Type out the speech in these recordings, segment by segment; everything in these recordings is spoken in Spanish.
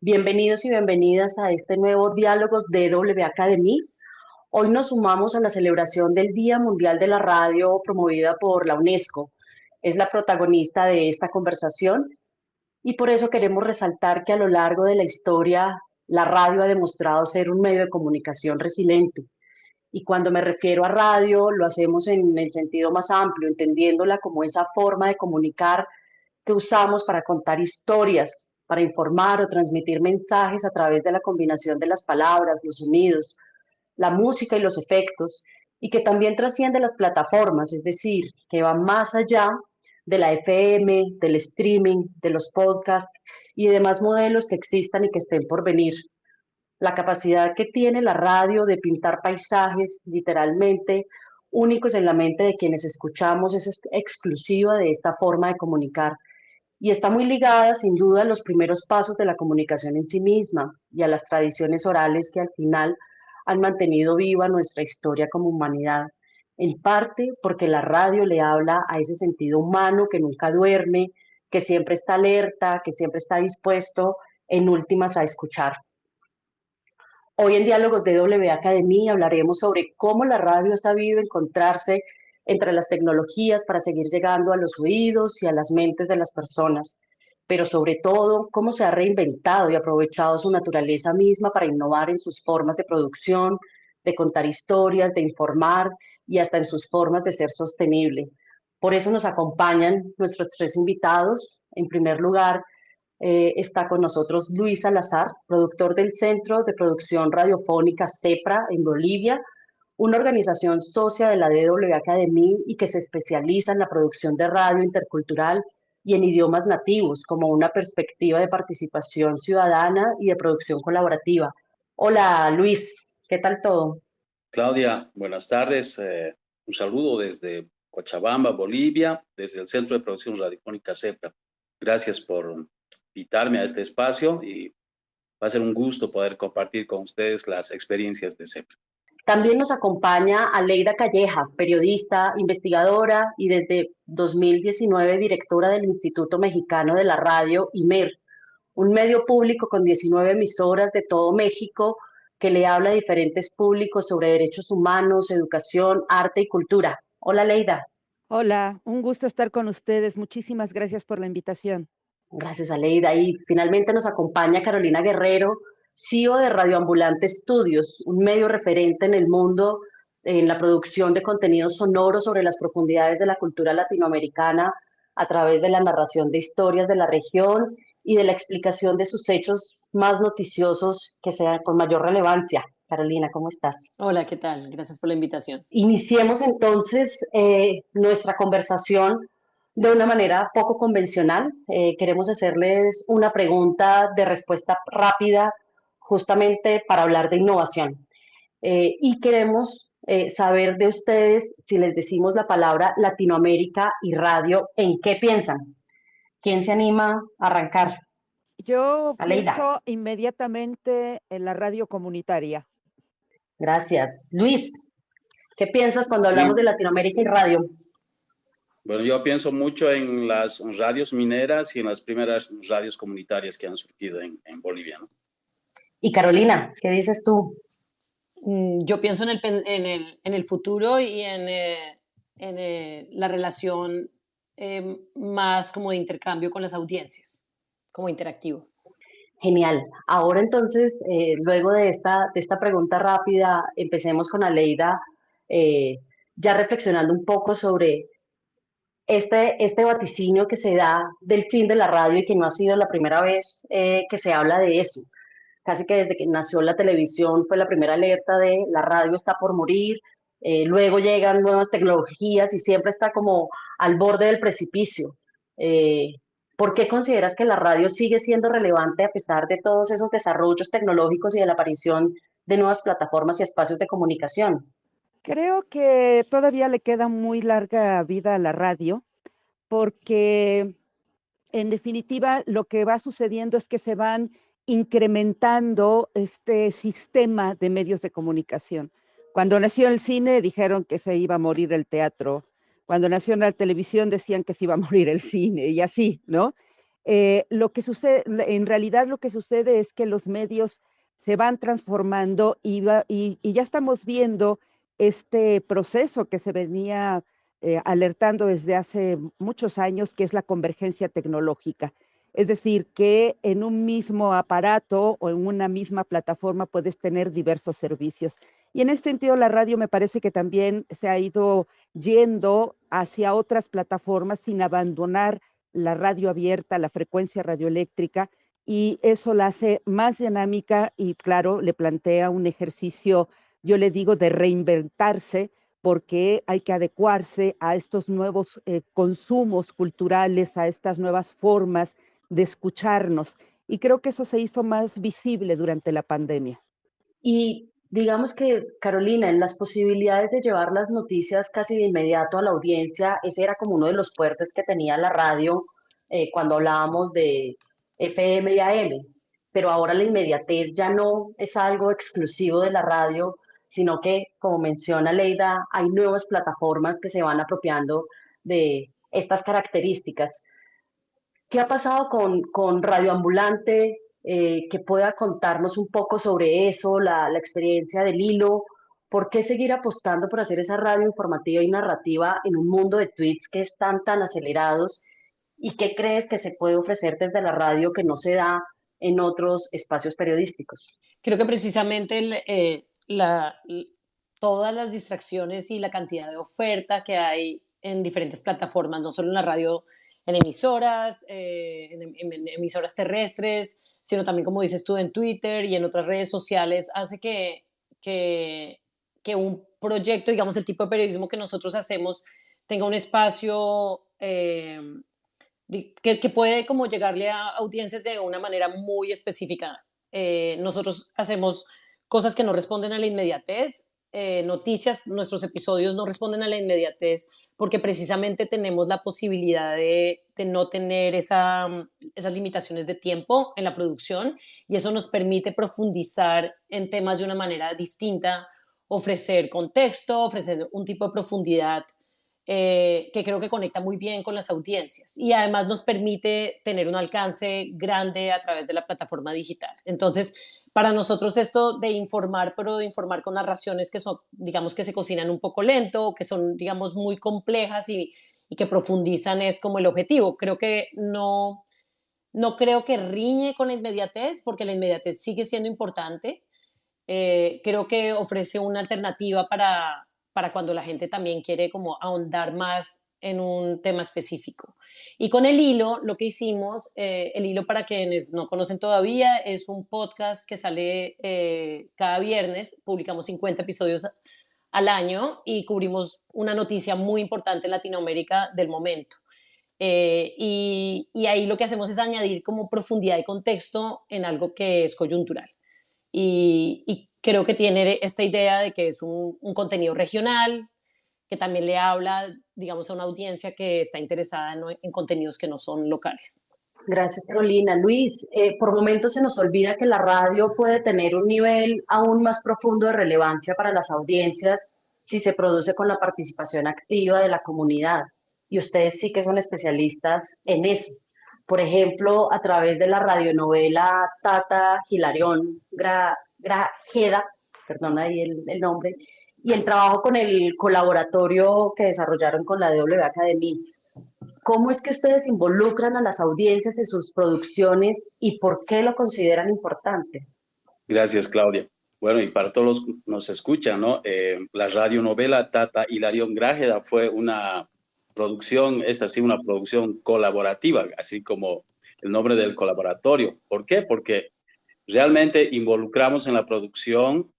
Bienvenidos y bienvenidas a este nuevo Diálogos de W Academy. Hoy nos sumamos a la celebración del Día Mundial de la Radio promovida por la UNESCO. Es la protagonista de esta conversación y por eso queremos resaltar que a lo largo de la historia la radio ha demostrado ser un medio de comunicación resiliente. Y cuando me refiero a radio, lo hacemos en el sentido más amplio, entendiéndola como esa forma de comunicar que usamos para contar historias, para informar o transmitir mensajes a través de la combinación de las palabras, los sonidos, la música y los efectos, y que también trasciende las plataformas, es decir, que va más allá de la FM, del streaming, de los podcasts y demás modelos que existan y que estén por venir. La capacidad que tiene la radio de pintar paisajes literalmente únicos en la mente de quienes escuchamos es exclusiva de esta forma de comunicar y está muy ligada sin duda a los primeros pasos de la comunicación en sí misma y a las tradiciones orales que al final han mantenido viva nuestra historia como humanidad, en parte porque la radio le habla a ese sentido humano que nunca duerme, que siempre está alerta, que siempre está dispuesto en últimas a escuchar. Hoy en Diálogos de W Academia hablaremos sobre cómo la radio ha sabido encontrarse entre las tecnologías para seguir llegando a los oídos y a las mentes de las personas, pero sobre todo cómo se ha reinventado y aprovechado su naturaleza misma para innovar en sus formas de producción, de contar historias, de informar y hasta en sus formas de ser sostenible. Por eso nos acompañan nuestros tres invitados. En primer lugar, está con nosotros Luis Salazar, productor del Centro de Producción Radiofónica CEPRA en Bolivia, una organización socia de la DW Academy y que se especializa en la producción de radio intercultural y en idiomas nativos como una perspectiva de participación ciudadana y de producción colaborativa. Hola Luis, ¿qué tal todo? Claudia, buenas tardes. Un saludo desde Cochabamba, Bolivia, desde el Centro de Producción Radiofónica CEPRA. Gracias por invitarme a este espacio y va a ser un gusto poder compartir con ustedes las experiencias de CEPRA. También nos acompaña Aleida Calleja, periodista, investigadora y desde 2019 directora del Instituto Mexicano de la Radio, IMER, un medio público con 19 emisoras de todo México que le habla a diferentes públicos sobre derechos humanos, educación, arte y cultura. Hola, Aleida. Hola, un gusto estar con ustedes. Muchísimas gracias por la invitación. Gracias, Aleida. Y finalmente nos acompaña Carolina Guerrero, CEO de Radioambulante Studios, un medio referente en el mundo en la producción de contenidos sonoros sobre las profundidades de la cultura latinoamericana a través de la narración de historias de la región y de la explicación de sus hechos más noticiosos que sean con mayor relevancia. Carolina, ¿cómo estás? Hola, ¿qué tal? Gracias por la invitación. Iniciemos entonces nuestra conversación de una manera poco convencional. Queremos hacerles una pregunta de respuesta rápida justamente para hablar de innovación. Y queremos saber de ustedes si les decimos la palabra Latinoamérica y radio, ¿en qué piensan? ¿Quién se anima a arrancar? Yo Aleida. pienso inmediatamente en la radio comunitaria. Gracias. Luis, ¿qué piensas cuando hablamos de Sí, Latinoamérica y radio? bueno, yo pienso mucho en las radios mineras y en las primeras radios comunitarias que han surgido en Bolivia, ¿no? Y Carolina, ¿qué dices tú? Yo pienso en el futuro y la relación más como de intercambio con las audiencias, como interactivo. Genial. Ahora entonces, luego de esta pregunta rápida, empecemos con Aleida, eh, ya reflexionando un poco sobre este vaticinio que se da del fin de la radio y que no ha sido la primera vez que se habla de eso. Casi que desde que nació la televisión fue la primera alerta de la radio está por morir, luego llegan nuevas tecnologías y siempre está como al borde del precipicio. Eh, ¿Por qué consideras que la radio sigue siendo relevante a pesar de todos esos desarrollos tecnológicos y de la aparición de nuevas plataformas y espacios de comunicación? Creo que todavía le queda muy larga vida a la radio porque en definitiva lo que va sucediendo es que se van incrementando este sistema de medios de comunicación. Cuando nació el cine dijeron que se iba a morir el teatro. Cuando nació la televisión decían que se iba a morir el cine y así, ¿no? Lo que sucede, en realidad lo que sucede es que los medios se van transformando y ya estamos viendo este proceso que se venía alertando desde hace muchos años, que es la convergencia tecnológica. Es decir, que en un mismo aparato o en una misma plataforma puedes tener diversos servicios. Y en ese sentido, la radio me parece que también se ha ido yendo hacia otras plataformas sin abandonar la radio abierta, la frecuencia radioeléctrica, y eso la hace más dinámica y, claro, le plantea un ejercicio, yo le digo, de reinventarse, porque hay que adecuarse a estos nuevos consumos culturales, a estas nuevas formas de escucharnos. Y creo que eso se hizo más visible durante la pandemia. Y digamos que, Carolina, en las posibilidades de llevar las noticias casi de inmediato a la audiencia, ese era como uno de los fuertes que tenía la radio cuando hablábamos de FM y AM. Pero ahora la inmediatez ya no es algo exclusivo de la radio, sino que, como menciona Leida, hay nuevas plataformas que se van apropiando de estas características. ¿Qué ha pasado con Radio Ambulante? Que pueda contarnos un poco sobre eso, la experiencia del hilo. ¿Por qué seguir apostando por hacer esa radio informativa y narrativa en un mundo de tweets que están tan acelerados? ¿Y qué crees que se puede ofrecer desde la radio que no se da en otros espacios periodísticos? Creo que precisamente todas las distracciones y la cantidad de oferta que hay en diferentes plataformas, no solo en la radio, en emisoras, en emisoras terrestres, sino también, como dices tú, en Twitter y en otras redes sociales, hace que, que un proyecto, digamos, el tipo de periodismo que nosotros hacemos, tenga un espacio que puede como llegarle a audiencias de una manera muy específica. Nosotros hacemos cosas que no responden a la inmediatez, noticias, nuestros episodios no responden a la inmediatez porque precisamente tenemos la posibilidad de no tener esas limitaciones de tiempo en la producción, y eso nos permite profundizar en temas de una manera distinta, ofrecer contexto, ofrecer un tipo de profundidad que creo que conecta muy bien con las audiencias, y además nos permite tener un alcance grande a través de la plataforma digital. Entonces, para nosotros esto de informar, pero de informar con narraciones que son, digamos, que se cocinan un poco lento, que son, digamos, muy complejas y que profundizan, es como el objetivo. Creo que no creo que riñe con la inmediatez, porque la inmediatez sigue siendo importante. Creo que ofrece una alternativa para cuando la gente también quiere como ahondar más en un tema específico. Y con el hilo, lo que hicimos, el hilo, para quienes no conocen todavía, es un podcast que sale cada viernes. Publicamos 50 episodios al año y cubrimos una noticia muy importante en Latinoamérica del momento. Y ahí lo que hacemos es añadir como profundidad y contexto en algo que es coyuntural. Y creo que tiene esta idea de que es un contenido regional, que también le habla, digamos, a una audiencia que está interesada en contenidos que no son locales. Gracias, Carolina. Luis, por momentos se nos olvida que la radio puede tener un nivel aún más profundo de relevancia para las audiencias si se produce con la participación activa de la comunidad. Y ustedes sí que son especialistas en eso. Por ejemplo, a través de la radionovela Tata Hilarión Grajeda, perdona ahí el nombre, y el trabajo con el colaboratorio que desarrollaron con la DW Academy. ¿Cómo es que ustedes involucran a las audiencias en sus producciones y por qué lo consideran importante? Gracias, Claudia. Bueno, y para todos los que nos escuchan, ¿no? La radionovela Tata Hilarión Grajeda fue una producción, esta sí, una producción colaborativa, así como el nombre del colaboratorio. ¿Por qué? Porque realmente involucramos en la producción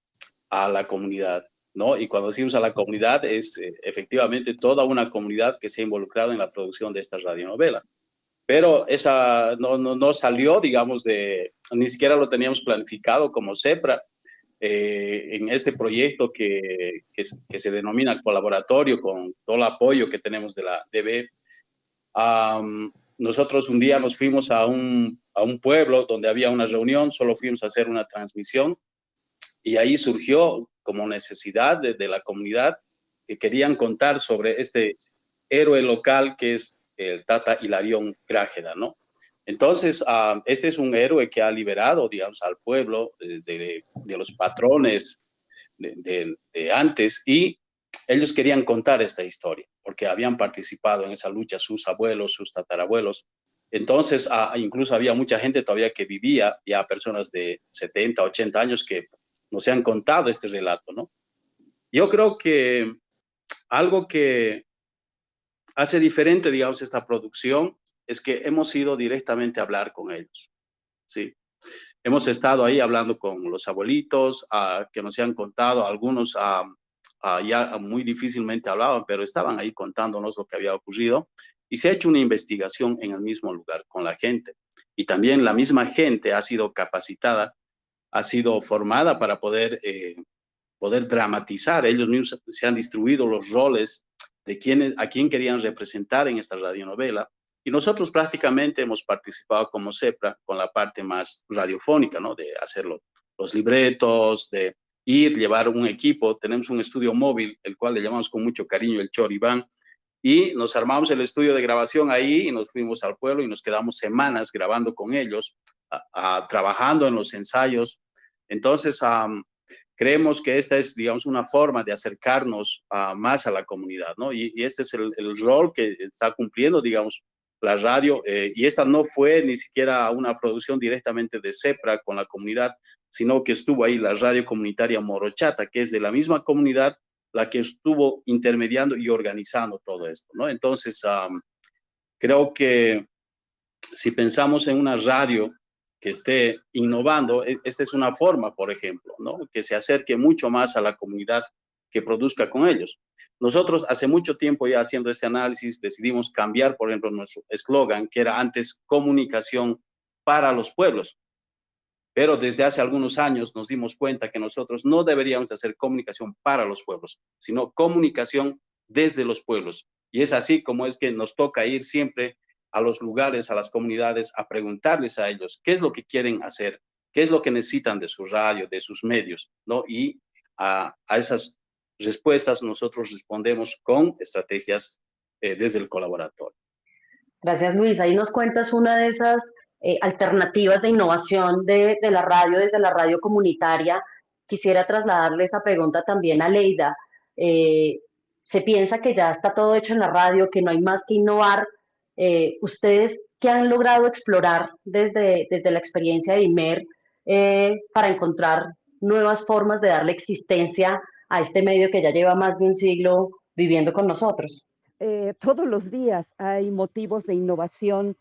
a la comunidad, ¿no? Y cuando decimos a la comunidad es efectivamente toda una comunidad que se ha involucrado en la producción de esta radionovela. Pero esa no salió, digamos, ni siquiera lo teníamos planificado como CEPRA. En este proyecto que se denomina colaboratorio, con todo el apoyo que tenemos de la DB. Nosotros un día nos fuimos a un pueblo donde había una reunión, solo fuimos a hacer una transmisión, y ahí surgió como necesidad de la comunidad, que querían contar sobre este héroe local que es el Tata Hilarión Grajeda, ¿no? Entonces, este es un héroe que ha liberado, digamos, al pueblo de los patrones de antes, y ellos querían contar esta historia porque habían participado en esa lucha sus abuelos, sus tatarabuelos. Entonces, incluso había mucha gente todavía que vivía, ya personas de 70, 80 años que nos han contado este relato, ¿no? Yo creo que algo que hace diferente, digamos, esta producción es que hemos ido directamente a hablar con ellos, ¿sí? Hemos estado ahí hablando con los abuelitos que nos han contado, algunos ya muy difícilmente hablaban, pero estaban ahí contándonos lo que había ocurrido, y se ha hecho una investigación en el mismo lugar con la gente. Y también la misma gente ha sido capacitada, ha sido formada para poder dramatizar. Ellos mismos se han distribuido los roles de a quién querían representar en esta radionovela. Y nosotros prácticamente hemos participado como CEPRA con la parte más radiofónica, ¿no? De hacer los libretos, de llevar un equipo. Tenemos un estudio móvil, el cual le llamamos con mucho cariño el Choribán, y nos armamos el estudio de grabación ahí y nos fuimos al pueblo y nos quedamos semanas grabando con ellos, trabajando en los ensayos. Entonces, creemos que esta es, digamos, una forma de acercarnos más a la comunidad, ¿no? Y este es el rol que está cumpliendo, digamos, la radio. Y esta no fue ni siquiera una producción directamente de CEPRA con la comunidad, sino que estuvo ahí la radio comunitaria Morochata, que es de la misma comunidad, la que estuvo intermediando y organizando todo esto, ¿no? Entonces, creo que si pensamos en una radio que esté innovando, esta es una forma, por ejemplo, ¿no? Que se acerque mucho más a la comunidad, que produzca con ellos. Nosotros hace mucho tiempo ya haciendo este análisis decidimos cambiar, por ejemplo, nuestro eslogan, que era antes comunicación para los pueblos. Pero desde hace algunos años nos dimos cuenta que nosotros no deberíamos hacer comunicación para los pueblos, sino comunicación desde los pueblos. Y es así como es que nos toca ir siempre a los lugares, a las comunidades, a preguntarles a ellos qué es lo que quieren hacer, qué es lo que necesitan de su radio, de sus medios, ¿no? Y a esas respuestas nosotros respondemos con estrategias desde el colaboratorio. Gracias, Luis. Ahí nos cuentas una de esas alternativas de innovación de la radio, desde la radio comunitaria. Quisiera trasladarle esa pregunta también a Leida. Eh, ¿Se piensa que ya está todo hecho en la radio, que no hay más que innovar? ¿Ustedes qué han logrado explorar desde la experiencia de IMER para encontrar nuevas formas de darle existencia a este medio que ya lleva más de un siglo viviendo con nosotros? Todos los días hay motivos de innovación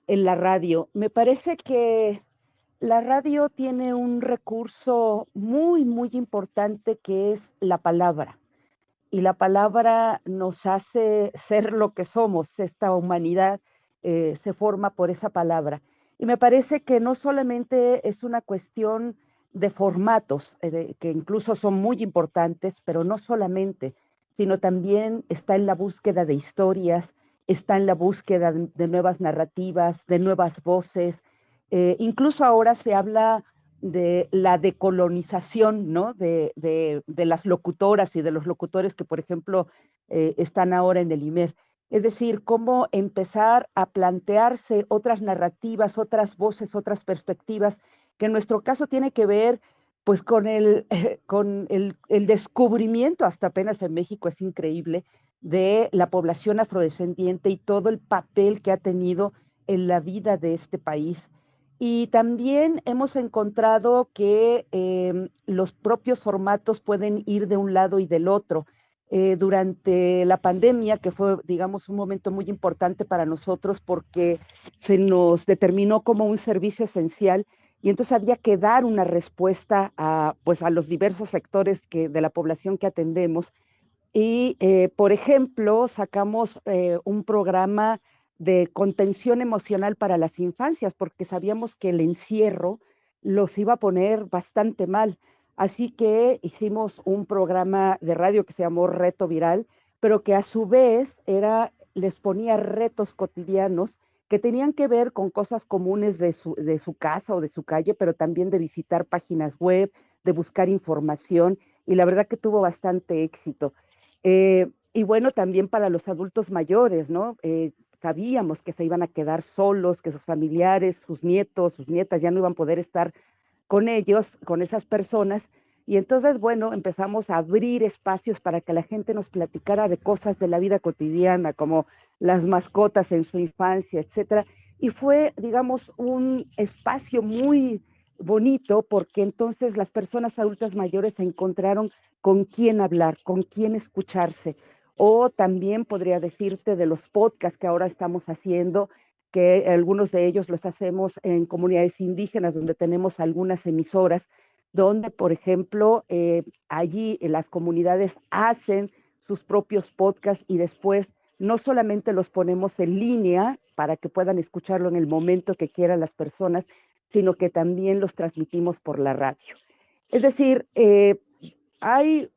en la radio. Me parece que la radio tiene un recurso muy, muy importante que es la palabra. Y la palabra nos hace ser lo que somos. Esta humanidad se forma por esa palabra. Y me parece que no solamente es una cuestión de formatos, que incluso son muy importantes, pero no solamente, sino también está en la búsqueda de historias, está en la búsqueda de nuevas narrativas, de nuevas voces. Incluso ahora se habla de la decolonización, ¿no? De las locutoras y de los locutores que, por ejemplo, están ahora en el IMER. Es decir, cómo empezar a plantearse otras narrativas, otras voces, otras perspectivas, que en nuestro caso tiene que ver pues con el descubrimiento, hasta apenas en México es increíble, de la población afrodescendiente y todo el papel que ha tenido en la vida de este país. Y también hemos encontrado que los propios formatos pueden ir de un lado y del otro. Durante la pandemia, que fue, digamos, un momento muy importante para nosotros porque se nos determinó como un servicio esencial y entonces había que dar una respuesta pues, a los diversos sectores de la población que atendemos. Y, por ejemplo, sacamos un programa de contención emocional para las infancias, porque sabíamos que el encierro los iba a poner bastante mal. Así que hicimos un programa de radio que se llamó Reto Viral, pero que a su vez les ponía retos cotidianos que tenían que ver con cosas comunes de su casa o de su calle, pero también de visitar páginas web, de buscar información, y la verdad que tuvo bastante éxito. Y bueno, también para los adultos mayores, ¿no? sabíamos que se iban a quedar solos, que sus familiares, sus nietos, sus nietas ya no iban a poder estar con ellos, con esas personas. Y entonces, bueno, empezamos a abrir espacios para que la gente nos platicara de cosas de la vida cotidiana, como las mascotas en su infancia, etcétera. Y fue, digamos, un espacio muy bonito porque entonces las personas adultas mayores se encontraron con quién hablar, con quién escucharse. O también podría decirte de los podcasts que ahora estamos haciendo, que algunos de ellos los hacemos en comunidades indígenas donde tenemos algunas emisoras, donde, por ejemplo, allí las comunidades hacen sus propios podcasts y después no solamente los ponemos en línea para que puedan escucharlo en el momento que quieran las personas, sino que también los transmitimos por la radio. Es decir, hay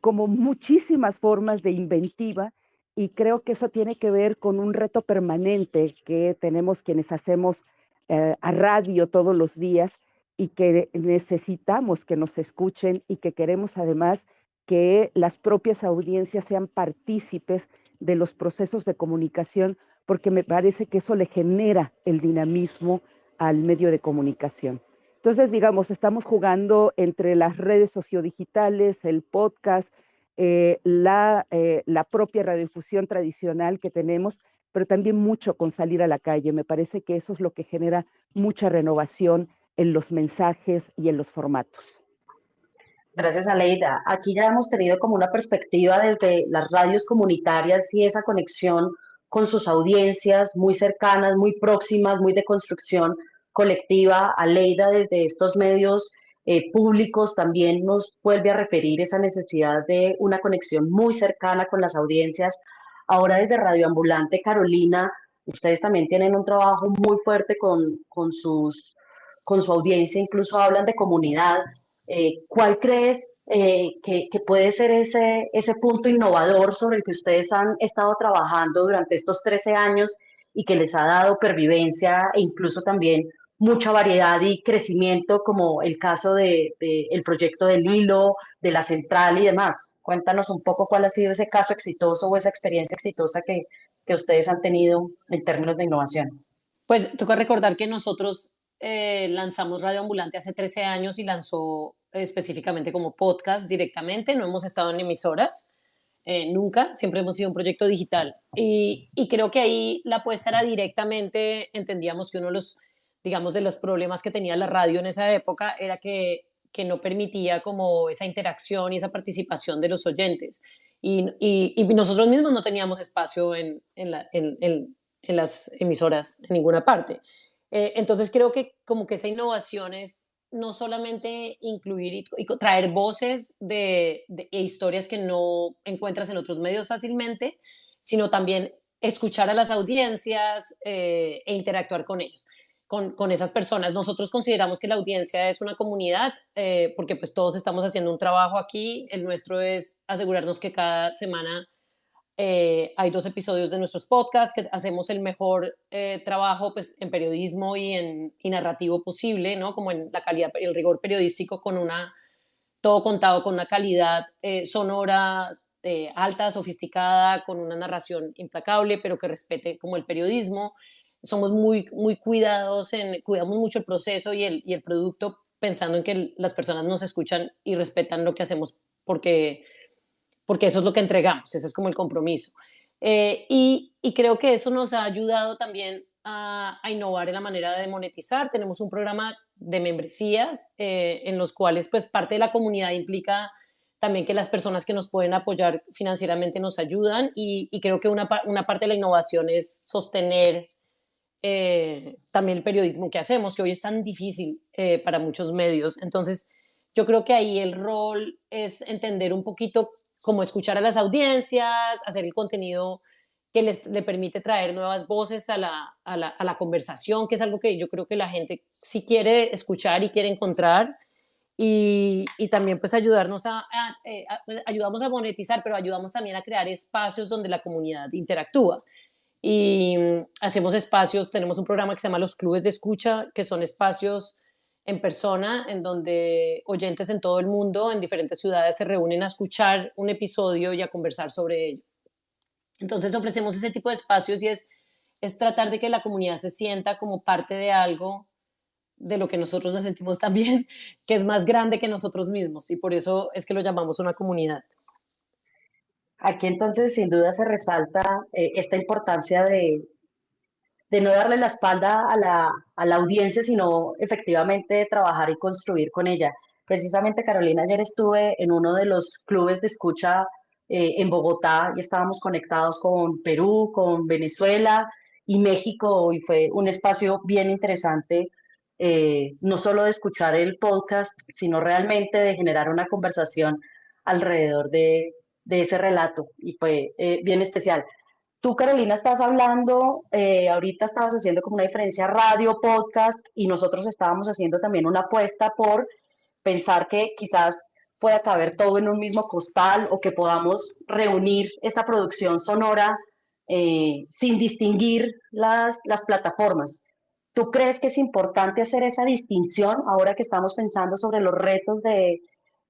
como muchísimas formas de inventiva y creo que eso tiene que ver con un reto permanente que tenemos quienes hacemos a radio todos los días y que necesitamos que nos escuchen y que queremos además que las propias audiencias sean partícipes de los procesos de comunicación, porque me parece que eso le genera el dinamismo al medio de comunicación. Entonces, digamos, estamos jugando entre las redes sociodigitales, el podcast, la propia radiodifusión tradicional que tenemos, pero también mucho con salir a la calle. Me parece que eso es lo que genera mucha renovación en los mensajes y en los formatos. Gracias, Aleida. Aquí ya hemos tenido como una perspectiva desde las radios comunitarias y esa conexión con sus audiencias muy cercanas, muy próximas, muy de construcción colectiva. Aleida, desde estos medios públicos, también nos vuelve a referir esa necesidad de una conexión muy cercana con las audiencias. Ahora desde Radio Ambulante, Carolina, ustedes también tienen un trabajo muy fuerte con su audiencia, incluso hablan de comunidad. ¿Cuál crees que puede ser ese punto innovador sobre el que ustedes han estado trabajando durante estos 13 años y que les ha dado pervivencia e incluso también mucha variedad y crecimiento, como el caso de el proyecto del hilo, de la central y demás? Cuéntanos un poco cuál ha sido ese caso exitoso o esa experiencia exitosa que ustedes han tenido en términos de innovación. Pues toca recordar que nosotros lanzamos Radio Ambulante hace 13 años y lanzó específicamente como podcast directamente, no hemos estado en emisoras, nunca, siempre hemos sido un proyecto digital. Y creo que ahí la apuesta era directamente, entendíamos que uno de los, digamos, de los problemas que tenía la radio en esa época era que no permitía como esa interacción y esa participación de los oyentes. Y nosotros mismos no teníamos espacio en las emisoras en ninguna parte. Entonces creo que como que esa innovación es no solamente incluir y traer voces e historias que no encuentras en otros medios fácilmente, sino también escuchar a las audiencias e interactuar con ellos, con esas personas. Nosotros consideramos que la audiencia es una comunidad porque pues todos estamos haciendo un trabajo aquí. El nuestro es asegurarnos que cada semana hay 2 episodios de nuestros podcasts, que hacemos el mejor trabajo pues, en periodismo y narrativo posible, ¿no? Como en la calidad, el rigor periodístico, todo contado con una calidad sonora alta, sofisticada, con una narración implacable, pero que respete como el periodismo. Somos muy cuidamos mucho el proceso y el producto, pensando en que las personas nos escuchan y respetan lo que hacemos porque eso es lo que entregamos, ese es como el compromiso. Y creo que eso nos ha ayudado también a innovar en la manera de monetizar. Tenemos un programa de membresías en los cuales pues parte de la comunidad implica también que las personas que nos pueden apoyar financieramente nos ayudan y creo que una parte de la innovación es sostener también el periodismo que hacemos, que hoy es tan difícil para muchos medios. Entonces, yo creo que ahí el rol es entender un poquito cómo escuchar a las audiencias, hacer el contenido que le permite traer nuevas voces a la conversación, que es algo que yo creo que la gente sí quiere escuchar y quiere encontrar. Y también pues ayudamos a monetizar, pero ayudamos también a crear espacios donde la comunidad interactúa. Y hacemos espacios, tenemos un programa que se llama Los Clubes de Escucha, que son espacios en persona en donde oyentes en todo el mundo, en diferentes ciudades, se reúnen a escuchar un episodio y a conversar sobre ello. Entonces ofrecemos ese tipo de espacios y es tratar de que la comunidad se sienta como parte de algo de lo que nosotros nos sentimos también, que es más grande que nosotros mismos y por eso es que lo llamamos una comunidad. Aquí entonces sin duda se resalta esta importancia de no darle la espalda a la audiencia, sino efectivamente trabajar y construir con ella. Precisamente, Carolina, ayer estuve en uno de los clubes de escucha en Bogotá y estábamos conectados con Perú, con Venezuela y México y fue un espacio bien interesante, no solo de escuchar el podcast, sino realmente de generar una conversación alrededor de ese relato y fue bien especial. Tú, Carolina, estás hablando, ahorita estabas haciendo como una diferencia radio, podcast, y nosotros estábamos haciendo también una apuesta por pensar que quizás pueda caber todo en un mismo costal o que podamos reunir esa producción sonora sin distinguir las plataformas. ¿Tú crees que es importante hacer esa distinción ahora que estamos pensando sobre los retos de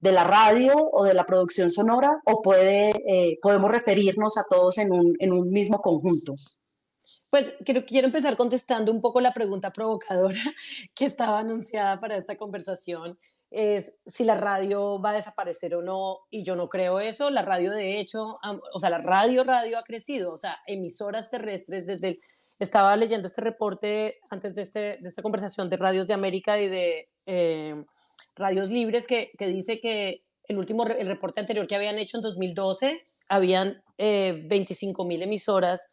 la radio o de la producción sonora o podemos referirnos a todos en un mismo conjunto? Pues quiero empezar contestando un poco la pregunta provocadora que estaba anunciada para esta conversación, es si la radio va a desaparecer o no, y yo no creo eso. La radio, de hecho, o sea, la radio ha crecido, o sea, emisoras terrestres estaba leyendo este reporte antes de esta conversación de Radios de América y de Radios Libres que dice que el reporte anterior que habían hecho en 2012, habían 25.000 emisoras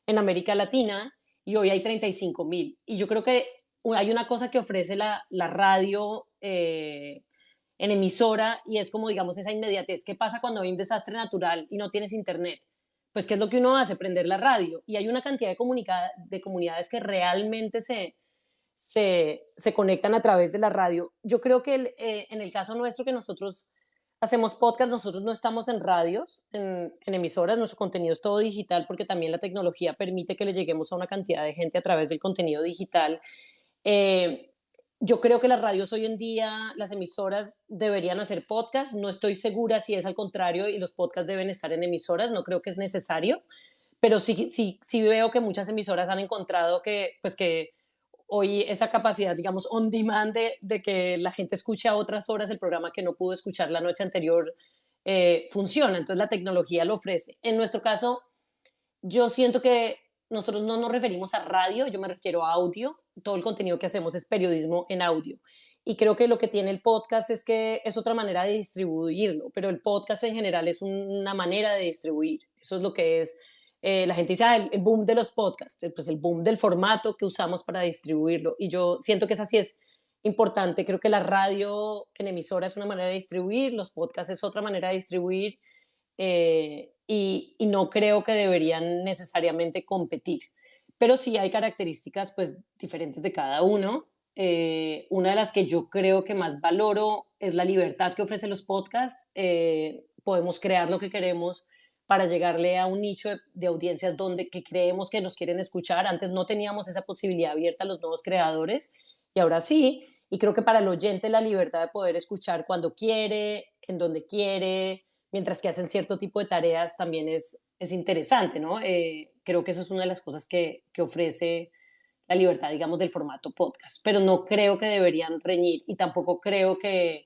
en América Latina y hoy hay 35.000. Y yo creo que hay una cosa que ofrece la radio en emisora y es como, digamos, esa inmediatez. ¿Qué pasa cuando hay un desastre natural y no tienes internet? Pues, ¿qué es lo que uno hace? Prender la radio. Y hay una cantidad de comunidades que realmente se conectan a través de la radio. Yo creo que en el caso nuestro que nosotros hacemos podcast, nosotros no estamos en radios, en emisoras, nuestro contenido es todo digital porque también la tecnología permite que le lleguemos a una cantidad de gente a través del contenido digital. Eh, yo creo que las radios hoy en día, las emisoras deberían hacer podcast, no estoy segura si es al contrario y los podcasts deben estar en emisoras, no creo que es necesario, pero sí veo que muchas emisoras han encontrado que hoy esa capacidad, digamos, on demand de que la gente escuche a otras horas el programa que no pudo escuchar la noche anterior, funciona. Entonces la tecnología lo ofrece. En nuestro caso, yo siento que nosotros no nos referimos a radio, yo me refiero a audio. Todo el contenido que hacemos es periodismo en audio. Y creo que lo que tiene el podcast es que es otra manera de distribuirlo, pero el podcast en general es una manera de distribuir. Eso es lo que es. La gente dice, el boom de los podcasts, pues el boom del formato que usamos para distribuirlo. Y yo siento que esa sí es importante. Creo que la radio en emisora es una manera de distribuir, los podcasts es otra manera de distribuir y no creo que deberían necesariamente competir. Pero sí hay características pues diferentes de cada uno. Una de las que yo creo que más valoro es la libertad que ofrecen los podcasts. Podemos crear lo que queremos para llegarle a un nicho de audiencias que creemos que nos quieren escuchar. Antes no teníamos esa posibilidad abierta a los nuevos creadores y ahora sí. Y creo que para el oyente la libertad de poder escuchar cuando quiere, en donde quiere, mientras que hacen cierto tipo de tareas también es interesante, ¿no? Creo que eso es una de las cosas que ofrece la libertad, digamos, del formato podcast, pero no creo que deberían reñir y tampoco creo que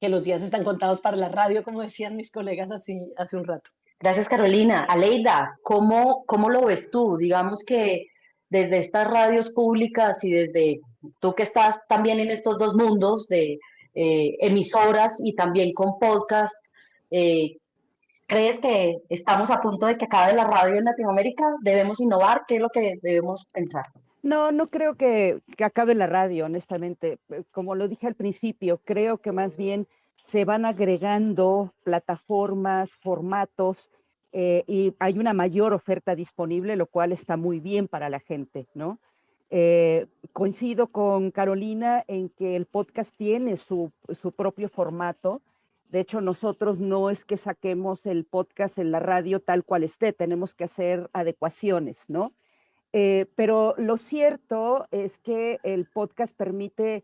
los días están contados para la radio, como decían mis colegas así hace un rato. Gracias, Carolina. Aleida, ¿cómo lo ves tú? Digamos que desde estas radios públicas y desde tú que estás también en estos dos mundos de emisoras y también con podcast, eh, ¿crees que estamos a punto de que acabe la radio en Latinoamérica? ¿Debemos innovar? ¿Qué es lo que debemos pensar? No, no creo que acabe la radio, honestamente. Como lo dije al principio, creo que más bien se van agregando plataformas, formatos, y hay una mayor oferta disponible, lo cual está muy bien para la gente, ¿no? Coincido con Carolina en que el podcast tiene su propio formato. De hecho, nosotros no es que saquemos el podcast en la radio tal cual esté, tenemos que hacer adecuaciones, ¿no? Pero lo cierto es que el podcast permite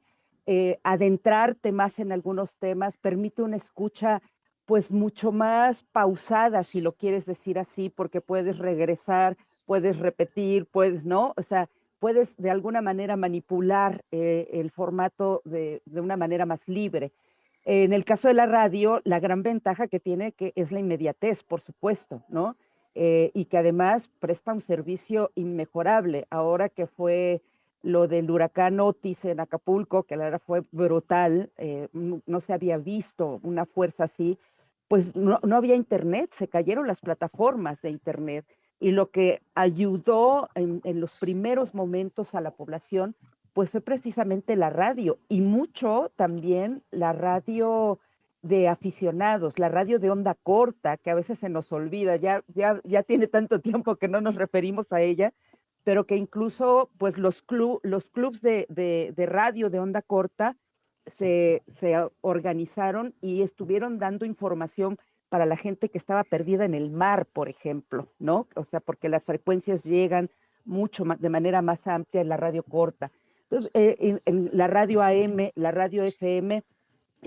adentrarte más en algunos temas, permite una escucha pues mucho más pausada, si lo quieres decir así, porque puedes regresar, puedes repetir, puedes, ¿no? O sea, puedes de alguna manera manipular el formato de una manera más libre. En el caso de la radio, la gran ventaja que tiene que es la inmediatez, por supuesto, ¿no? Y que además presta un servicio inmejorable. Ahora que fue lo del huracán Otis en Acapulco, que la verdad fue brutal, no se había visto una fuerza así, pues no había internet, se cayeron las plataformas de internet. Y lo que ayudó en los primeros momentos a la población, pues fue precisamente la radio y mucho también la radio de aficionados, la radio de onda corta, que a veces se nos olvida, ya tiene tanto tiempo que no nos referimos a ella, pero que incluso pues los clubs de radio de onda corta se organizaron y estuvieron dando información para la gente que estaba perdida en el mar, por ejemplo, ¿no? O sea, porque las frecuencias llegan mucho más, de manera más amplia en la radio corta. Entonces, en la radio AM, la radio FM,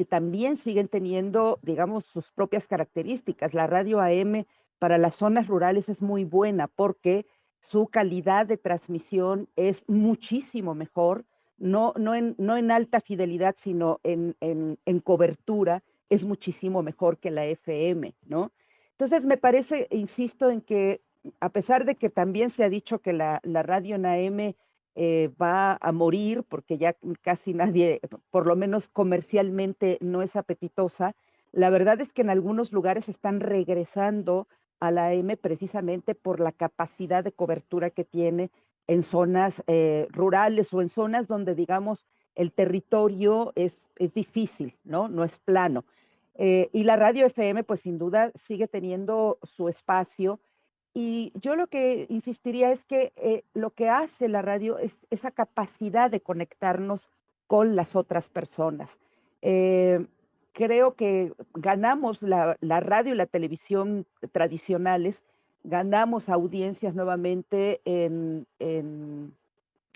también siguen teniendo, digamos, sus propias características. La radio AM para las zonas rurales es muy buena porque su calidad de transmisión es muchísimo mejor, no en alta fidelidad, sino en cobertura, es muchísimo mejor que la FM, ¿no? Entonces, me parece, insisto, en que a pesar de que también se ha dicho que la radio en AM va a morir porque ya casi nadie, por lo menos comercialmente, no es apetitosa. La verdad es que en algunos lugares están regresando a la M precisamente por la capacidad de cobertura que tiene en zonas rurales o en zonas donde, digamos, el territorio es difícil, ¿no? No es plano. Y la radio FM, pues sin duda, sigue teniendo su espacio y yo lo que insistiría es que lo que hace la radio es esa capacidad de conectarnos con las otras personas. Eh, Creo que ganamos la radio y la televisión tradicionales, ganamos audiencias nuevamente en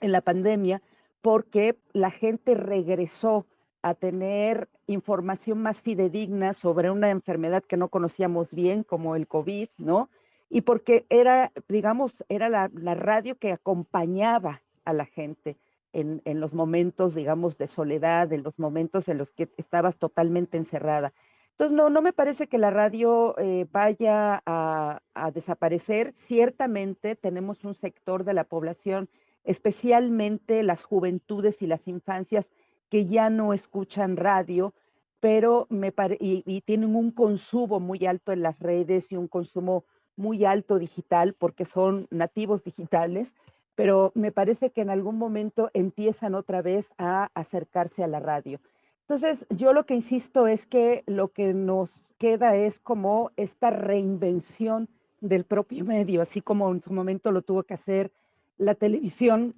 la pandemia porque la gente regresó a tener información más fidedigna sobre una enfermedad que no conocíamos bien, como el COVID, ¿no? Y porque era, digamos, era la radio que acompañaba a la gente en los momentos, digamos, de soledad, en los momentos en los que estabas totalmente encerrada. Entonces, no me parece que la radio vaya a desaparecer. Ciertamente tenemos un sector de la población, especialmente las juventudes y las infancias, que ya no escuchan radio, pero y tienen un consumo muy alto en las redes y un consumo muy alto digital porque son nativos digitales, pero me parece que en algún momento empiezan otra vez a acercarse a la radio. Entonces, yo lo que insisto es que lo que nos queda es como esta reinvención del propio medio, así como en su momento lo tuvo que hacer la televisión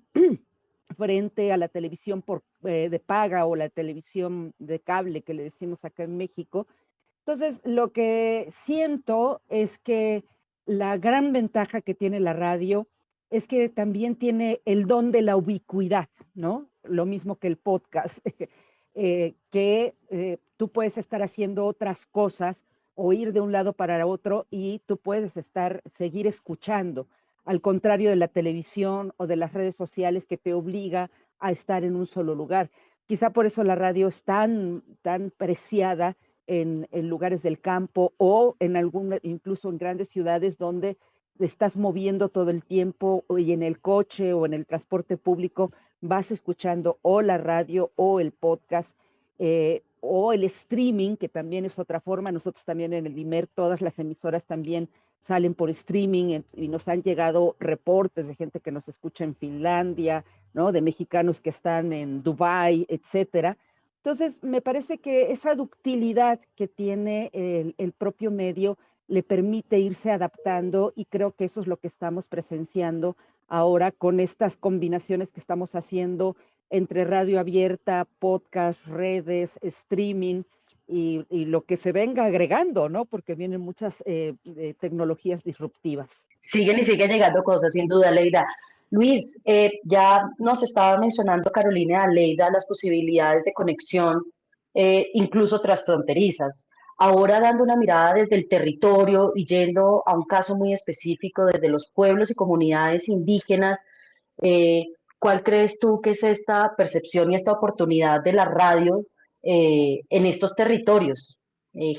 frente a la televisión de paga o la televisión de cable que le decimos acá en México. Entonces, lo que siento es que la gran ventaja que tiene la radio es que también tiene el don de la ubicuidad, ¿no? Lo mismo que el podcast, tú puedes estar haciendo otras cosas o ir de un lado para otro y tú puedes seguir escuchando, al contrario de la televisión o de las redes sociales que te obliga a estar en un solo lugar. Quizá por eso la radio es tan preciada en lugares del campo o incluso en grandes ciudades donde te estás moviendo todo el tiempo y en el coche o en el transporte público vas escuchando o la radio o el podcast o el streaming, que también es otra forma. Nosotros también en el IMER, todas las emisoras también salen por streaming y nos han llegado reportes de gente que nos escucha en Finlandia, ¿no? De mexicanos que están en Dubái, etcétera. Entonces, me parece que esa ductilidad que tiene el propio medio le permite irse adaptando y creo que eso es lo que estamos presenciando ahora con estas combinaciones que estamos haciendo entre radio abierta, podcast, redes, streaming y lo que se venga agregando, ¿no? Porque vienen muchas tecnologías disruptivas. Siguen y siguen llegando cosas, sin duda, Leida. Luis, ya nos estaba mencionando Carolina Leida las posibilidades de conexión, incluso transfronterizas. Ahora dando una mirada desde el territorio y yendo a un caso muy específico desde los pueblos y comunidades indígenas, eh, ¿cuál crees tú que es esta percepción y esta oportunidad de la radio en estos territorios?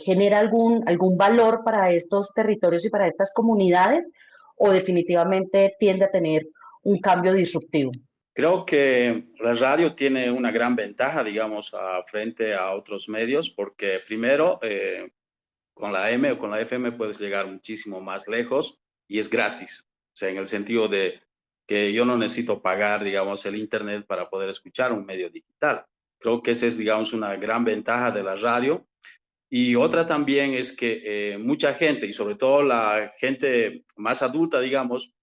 ¿Genera algún valor para estos territorios y para estas comunidades o definitivamente tiende a tener un cambio disruptivo? Creo que la radio tiene una gran ventaja, digamos, frente a otros medios, porque primero, con la M o con la FM puedes llegar muchísimo más lejos y es gratis. O sea, en el sentido de que yo no necesito pagar, digamos, el Internet para poder escuchar un medio digital. Creo que esa es, digamos, una gran ventaja de la radio. Y otra también es que mucha gente, y sobre todo la gente más adulta, digamos,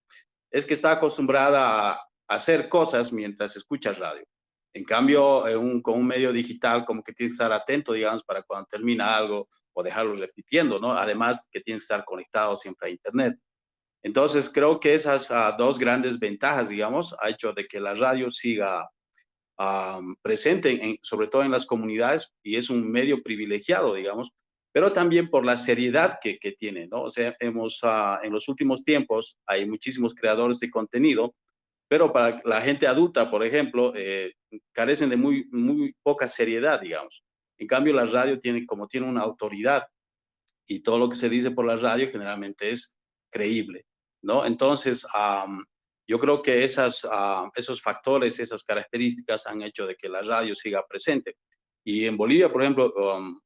es que está acostumbrada a hacer cosas mientras escucha radio. En cambio, con un medio digital, como que tiene que estar atento, digamos, para cuando termina algo o dejarlo repitiendo, ¿no? Además, que tiene que estar conectado siempre a Internet. Entonces, creo que esas dos grandes ventajas, digamos, ha hecho de que la radio siga presente, sobre todo en las comunidades, y es un medio privilegiado, digamos, pero también por la seriedad que tiene, ¿no? O sea, en los últimos tiempos hay muchísimos creadores de contenido, pero para la gente adulta, por ejemplo, carecen de muy poca seriedad, digamos. En cambio, la radio tiene, como tiene una autoridad y todo lo que se dice por la radio generalmente es creíble, ¿no? Entonces, yo creo que esos factores, esas características han hecho de que la radio siga presente. Y en Bolivia, por ejemplo,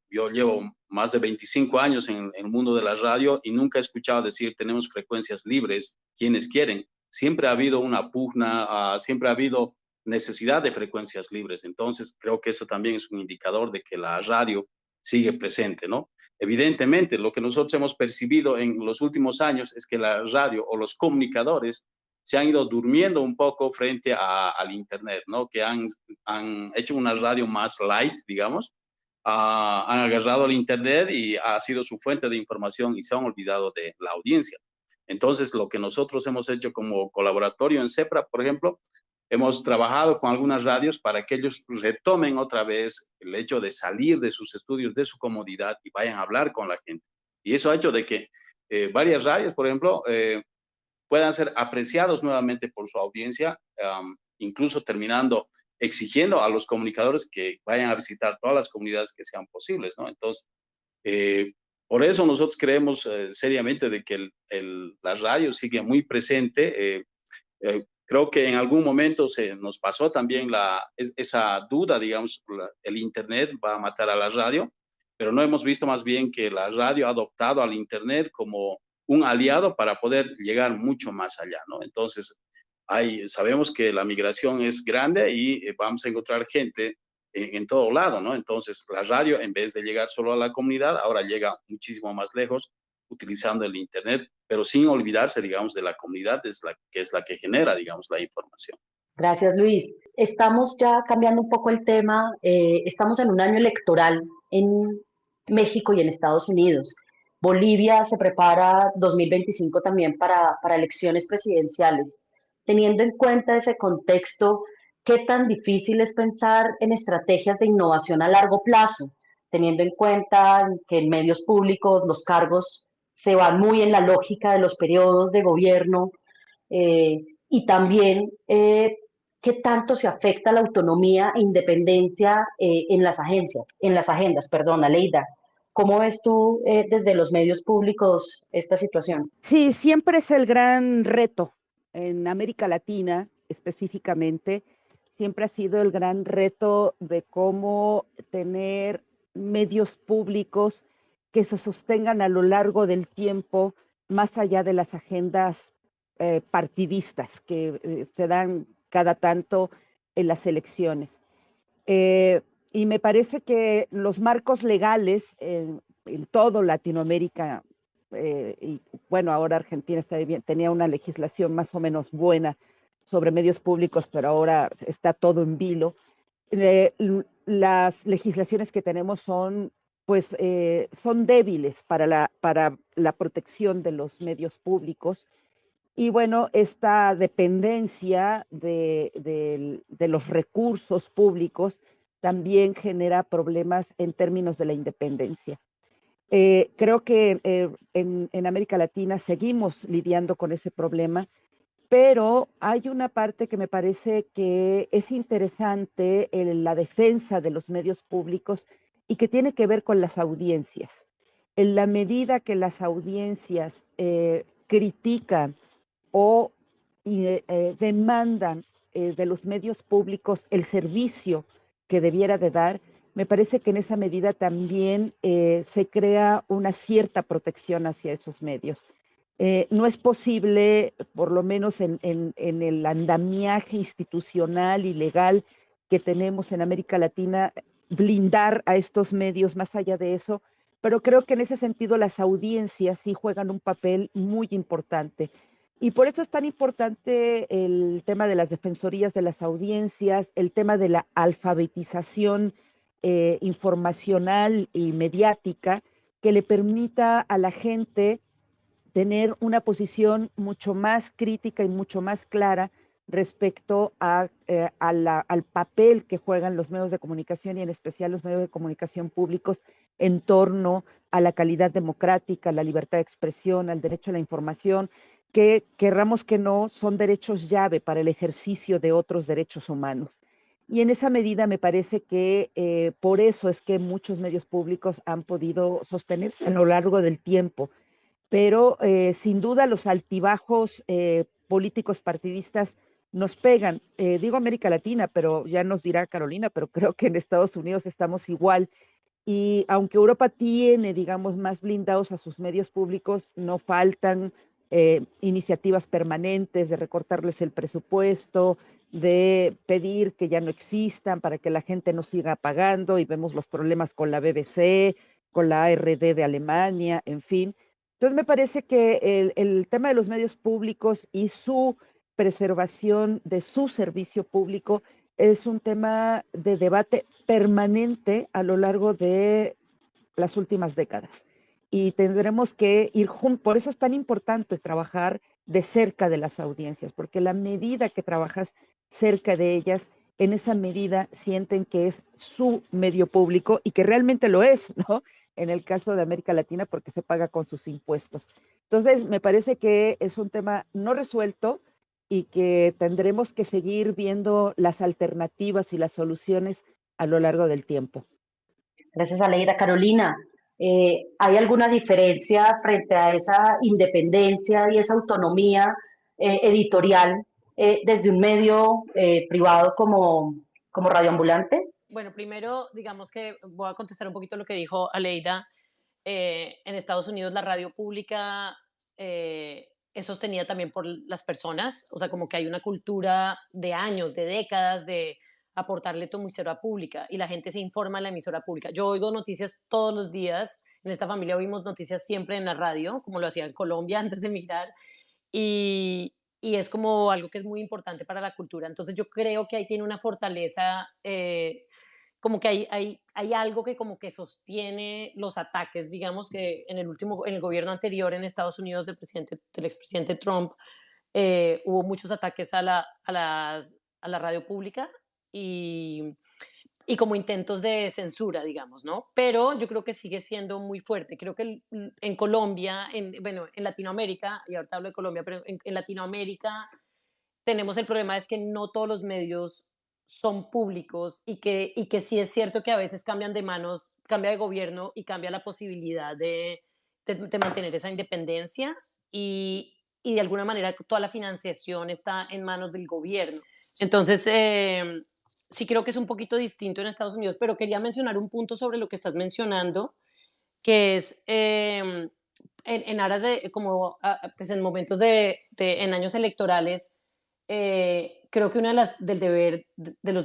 yo llevo más de 25 años en el mundo de la radio y nunca he escuchado decir tenemos frecuencias libres, quienes quieren. Siempre ha habido una pugna, siempre ha habido necesidad de frecuencias libres. Entonces, creo que eso también es un indicador de que la radio sigue presente, ¿no? Evidentemente, lo que nosotros hemos percibido en los últimos años es que la radio o los comunicadores se han ido durmiendo un poco frente al Internet, ¿no? Que han hecho una radio más light, digamos, han agarrado el Internet y ha sido su fuente de información y se han olvidado de la audiencia. Entonces, lo que nosotros hemos hecho como colaboratorio en CEPRA, por ejemplo, hemos trabajado con algunas radios para que ellos retomen otra vez el hecho de salir de sus estudios, de su comodidad y vayan a hablar con la gente. Y eso ha hecho de que varias radios, por ejemplo, puedan ser apreciados nuevamente por su audiencia, incluso terminando exigiendo a los comunicadores que vayan a visitar todas las comunidades que sean posibles, ¿no? Entonces, eh, por eso nosotros creemos seriamente de que la radio sigue muy presente. Creo que en algún momento se nos pasó también esa duda, digamos, el Internet va a matar a la radio, pero no hemos visto más bien que la radio ha adoptado al Internet como un aliado para poder llegar mucho más allá, ¿no? Entonces, sabemos que la migración es grande y vamos a encontrar gente en todo lado, ¿no? Entonces, la radio, en vez de llegar solo a la comunidad, ahora llega muchísimo más lejos utilizando el Internet, pero sin olvidarse, digamos, de la comunidad, que es la que genera, digamos, la información. Gracias, Luis. Estamos ya cambiando un poco el tema. Estamos en un año electoral en México y en Estados Unidos. Bolivia se prepara 2025 también para elecciones presidenciales. Teniendo en cuenta ese contexto, ¿qué tan difícil es pensar en estrategias de innovación a largo plazo? Teniendo en cuenta que en medios públicos los cargos se van muy en la lógica de los periodos de gobierno, y también qué tanto se afecta la autonomía e independencia en las agendas, perdón, Aleida. ¿Cómo ves tú desde los medios públicos esta situación? Sí, siempre es el gran reto en América Latina específicamente, siempre ha sido el gran reto de cómo tener medios públicos que se sostengan a lo largo del tiempo, más allá de las agendas partidistas que se dan cada tanto en las elecciones. Y me parece que los marcos legales en todo Latinoamérica, y bueno, ahora Argentina tenía una legislación más o menos buena sobre medios públicos, pero ahora está todo en vilo. Las legislaciones que tenemos pues, son débiles para la protección de los medios públicos. Y bueno, esta dependencia de los recursos públicos también genera problemas en términos de la independencia. Creo que en América Latina seguimos lidiando con ese problema, pero hay una parte que me parece que es interesante en la defensa de los medios públicos y que tiene que ver con las audiencias. En la medida que las audiencias critican o demandan de los medios públicos el servicio que debiera de dar, me parece que en esa medida también se crea una cierta protección hacia esos medios. No es posible, por lo menos en el andamiaje institucional y legal que tenemos en América Latina, blindar a estos medios más allá de eso, pero creo que en ese sentido las audiencias sí juegan un papel muy importante. Y por eso es tan importante el tema de las defensorías de las audiencias, el tema de la alfabetización informacional y mediática que le permita a la gente tener una posición mucho más crítica y mucho más clara respecto al papel que juegan los medios de comunicación y en especial los medios de comunicación públicos en torno a la calidad democrática, la libertad de expresión, al derecho a la información, que querramos que no, son derechos llave para el ejercicio de otros derechos humanos. Y en esa medida me parece que por eso es que muchos medios públicos han podido sostenerse a lo largo del tiempo, pero sin duda los altibajos políticos partidistas nos pegan. Digo América Latina, pero ya nos dirá Carolina, pero creo que en Estados Unidos estamos igual. Y aunque Europa tiene, digamos, más blindados a sus medios públicos, no faltan iniciativas permanentes de recortarles el presupuesto, de pedir que ya no existan para que la gente no siga pagando, y vemos los problemas con la BBC, con la ARD de Alemania, en fin. Entonces me parece que el tema de los medios públicos y su preservación de su servicio público es un tema de debate permanente a lo largo de las últimas décadas. Y tendremos que ir juntos. Por eso es tan importante trabajar de cerca de las audiencias, porque la medida que trabajas cerca de ellas, en esa medida sienten que es su medio público y que realmente lo es, ¿no? En el caso de América Latina, porque se paga con sus impuestos. Entonces, me parece que es un tema no resuelto y que tendremos que seguir viendo las alternativas y las soluciones a lo largo del tiempo. Gracias, Aleida. Carolina, ¿hay alguna diferencia frente a esa independencia y esa autonomía editorial desde un medio privado como Radio Ambulante? Bueno, primero, digamos que voy a contestar un poquito lo que dijo Aleida. En Estados Unidos la radio pública es sostenida también por las personas, o sea, como que hay una cultura de años, de décadas de aportarle tu emisora pública y la gente se informa en la emisora pública. Yo oigo noticias todos los días, en esta familia oímos noticias siempre en la radio, como lo hacía en Colombia antes de emigrar, y es como algo que es muy importante para la cultura. Entonces yo creo que ahí tiene una fortaleza, como que hay algo que como que sostiene los ataques, digamos que en el gobierno anterior en Estados Unidos del expresidente Trump, hubo muchos ataques a la radio pública y, y como intentos de censura, digamos, ¿no? Pero yo creo que sigue siendo muy fuerte. Creo que en Colombia, bueno, en Latinoamérica, y ahorita hablo de Colombia, pero en Latinoamérica tenemos el problema es que no todos los medios son públicos y que sí es cierto que a veces cambian de manos, cambia de gobierno y cambia la posibilidad de mantener esa independencia y de alguna manera toda la financiación está en manos del gobierno. Entonces, sí creo que es un poquito distinto en Estados Unidos, pero quería mencionar un punto sobre lo que estás mencionando, que es en aras de, como pues en momentos en años electorales, creo que uno de los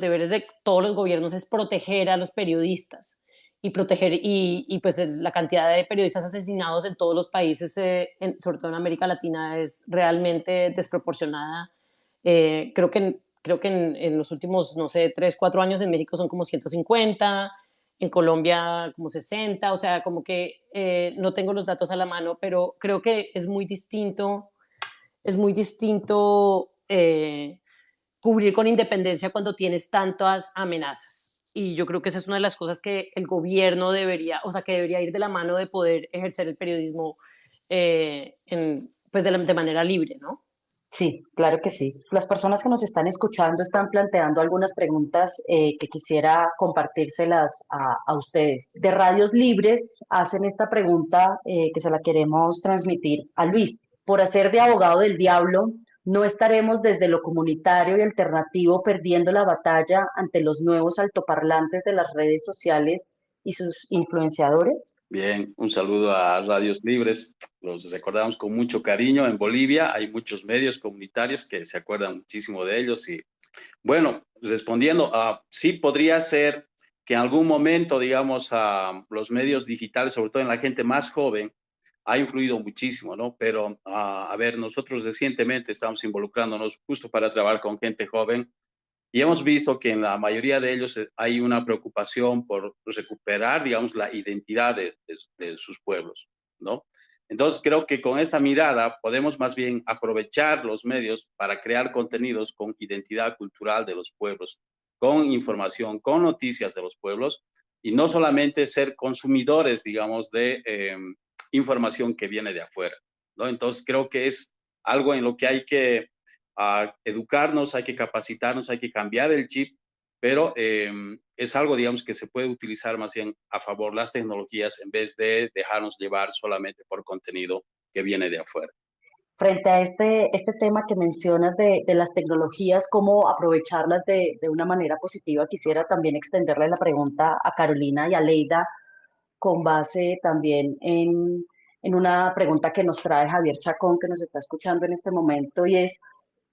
deberes de todos los gobiernos es proteger a los periodistas y proteger, y pues la cantidad de periodistas asesinados en todos los países, sobre todo en América Latina, es realmente desproporcionada. Creo que en los últimos, no sé, 3, 4 años en México son como 150, en Colombia como 60, o sea, como que no tengo los datos a la mano, pero creo que es muy distinto cubrir con independencia cuando tienes tantas amenazas. y yo creo que esa es una de las cosas que el gobierno debería, o sea, que debería ir de la mano de poder ejercer el periodismo pues de manera libre, ¿no? Sí, claro que sí. Las personas que nos están escuchando están planteando algunas preguntas que quisiera compartírselas a ustedes. De Radios Libres hacen esta pregunta que se la queremos transmitir a Luis. Por hacer de abogado del diablo, ¿no estaremos desde lo comunitario y alternativo perdiendo la batalla ante los nuevos altoparlantes de las redes sociales y sus influenciadores? Bien, un saludo a Radios Libres. Los recordamos con mucho cariño. En Bolivia hay muchos medios comunitarios que se acuerdan muchísimo de ellos. Y bueno, respondiendo, sí podría ser que en algún momento, digamos, los medios digitales, sobre todo en la gente más joven, ha influido muchísimo, ¿no? Pero, a ver, nosotros recientemente estamos involucrándonos justo para trabajar con gente joven y hemos visto que en la mayoría de ellos hay una preocupación por recuperar, digamos, la identidad de sus pueblos, ¿no? Entonces, creo que con esta mirada podemos más bien aprovechar los medios para crear contenidos con identidad cultural de los pueblos, con información, con noticias de los pueblos, y no solamente ser consumidores, digamos, de información que viene de afuera, ¿no? Entonces, creo que es algo en lo que hay que educarnos, hay que capacitarnos, hay que cambiar el chip, pero es algo, digamos, que se puede utilizar más bien a favor las tecnologías en vez de dejarnos llevar solamente por contenido que viene de afuera. Frente a este tema que mencionas de las tecnologías, cómo aprovecharlas de una manera positiva, quisiera también extenderle la pregunta a Carolina y a Leida con base también en una pregunta que nos trae Javier Chacón, que nos está escuchando en este momento, y es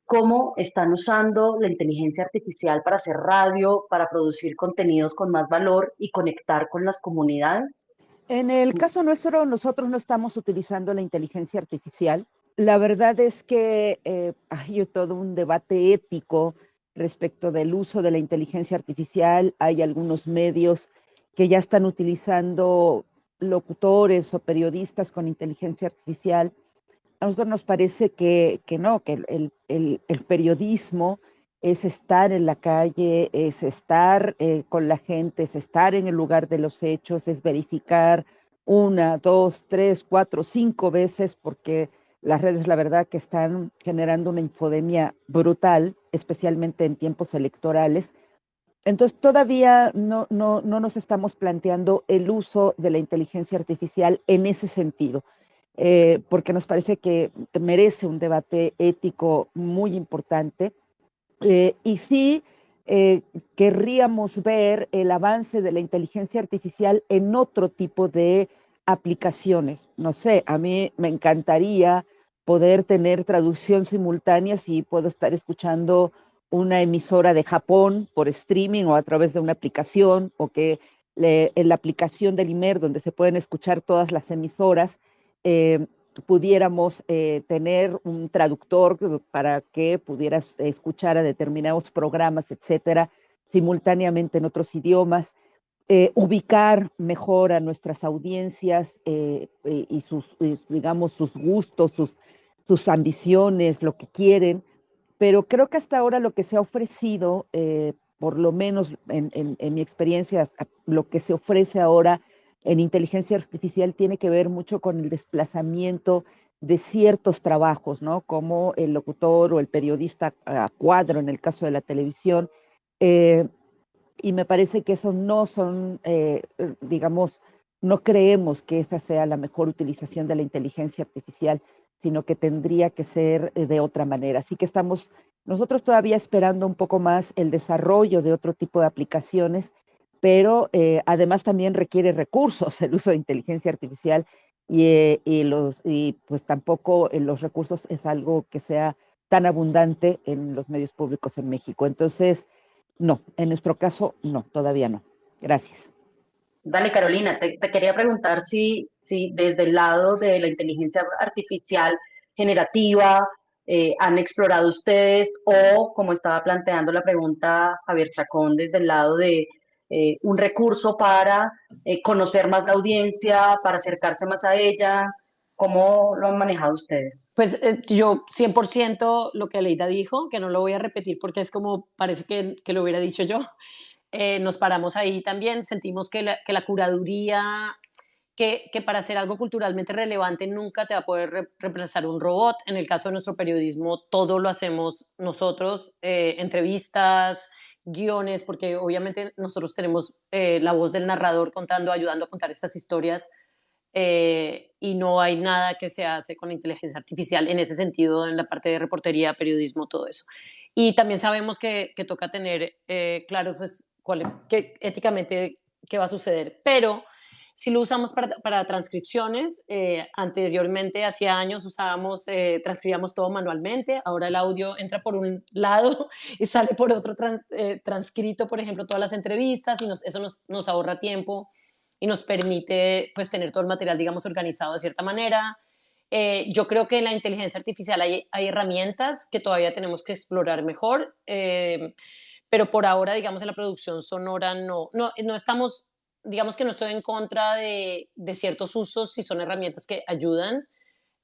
cómo están usando la inteligencia artificial para hacer radio, para producir contenidos con más valor y conectar con las comunidades. En el caso nuestro, nosotros no estamos utilizando la inteligencia artificial. La verdad es que hay todo un debate ético respecto del uso de la inteligencia artificial. Hay algunos medios que ya están utilizando locutores o periodistas con inteligencia artificial. A nosotros nos parece que no, que el periodismo es estar en la calle, es estar con la gente, es estar en el lugar de los hechos, es verificar una, dos, tres, cuatro, cinco veces, porque las redes, la verdad, que están generando una infodemia brutal, especialmente en tiempos electorales. Entonces, todavía no nos estamos planteando el uso de la inteligencia artificial en ese sentido, porque nos parece que merece un debate ético muy importante. Y sí, querríamos ver el avance de la inteligencia artificial en otro tipo de aplicaciones. No sé, a mí me encantaría poder tener traducción simultánea si puedo estar escuchando una emisora de Japón por streaming o a través de una aplicación, o que en la aplicación del IMER, donde se pueden escuchar todas las emisoras, eh, pudiéramos tener un traductor para que pudieras escuchar a determinados programas, etcétera, simultáneamente en otros idiomas, ubicar mejor a nuestras audiencias y sus, digamos, sus gustos, sus ambiciones, lo que quieren. Pero creo que hasta ahora lo que se ha ofrecido, por lo menos en mi experiencia, lo que se ofrece ahora en inteligencia artificial tiene que ver mucho con el desplazamiento de ciertos trabajos, ¿no? Como el locutor o el periodista a cuadro en el caso de la televisión. Eh, y me parece que eso no son, digamos, no creemos que esa sea la mejor utilización de la inteligencia artificial, sino que tendría que ser de otra manera. Así que estamos nosotros todavía esperando un poco más el desarrollo de otro tipo de aplicaciones, pero además también requiere recursos el uso de inteligencia artificial y pues tampoco los recursos es algo que sea tan abundante en los medios públicos en México. Entonces, no, en nuestro caso, no, todavía no. Gracias. Dale, Carolina, te quería preguntar si desde el lado de la inteligencia artificial generativa han explorado ustedes o, como estaba planteando la pregunta Javier Chacón, desde el lado de un recurso para conocer más la audiencia, para acercarse más a ella. ¿Cómo lo han manejado ustedes? Pues yo 100% lo que Leida dijo, que no lo voy a repetir porque es como parece que lo hubiera dicho yo. nos paramos ahí también, sentimos que la curaduría, que para hacer algo culturalmente relevante nunca te va a poder reemplazar un robot. En el caso de nuestro periodismo, todo lo hacemos nosotros, entrevistas, guiones, porque obviamente nosotros tenemos la voz del narrador contando, ayudando a contar estas historias, y no hay nada que se hace con la inteligencia artificial en ese sentido, en la parte de reportería, periodismo, todo eso. Y también sabemos que toca tener claro, pues, éticamente qué va a suceder, pero si lo usamos para transcripciones, anteriormente, hacía años, transcribíamos todo manualmente, ahora el audio entra por un lado y sale por otro transcrito, por ejemplo, todas las entrevistas, y eso nos ahorra tiempo y nos permite, pues, tener todo el material, digamos, organizado de cierta manera. Yo creo que en la inteligencia artificial hay herramientas que todavía tenemos que explorar mejor, pero por ahora, digamos, en la producción sonora no estamos, digamos que no estoy en contra de ciertos usos si son herramientas que ayudan.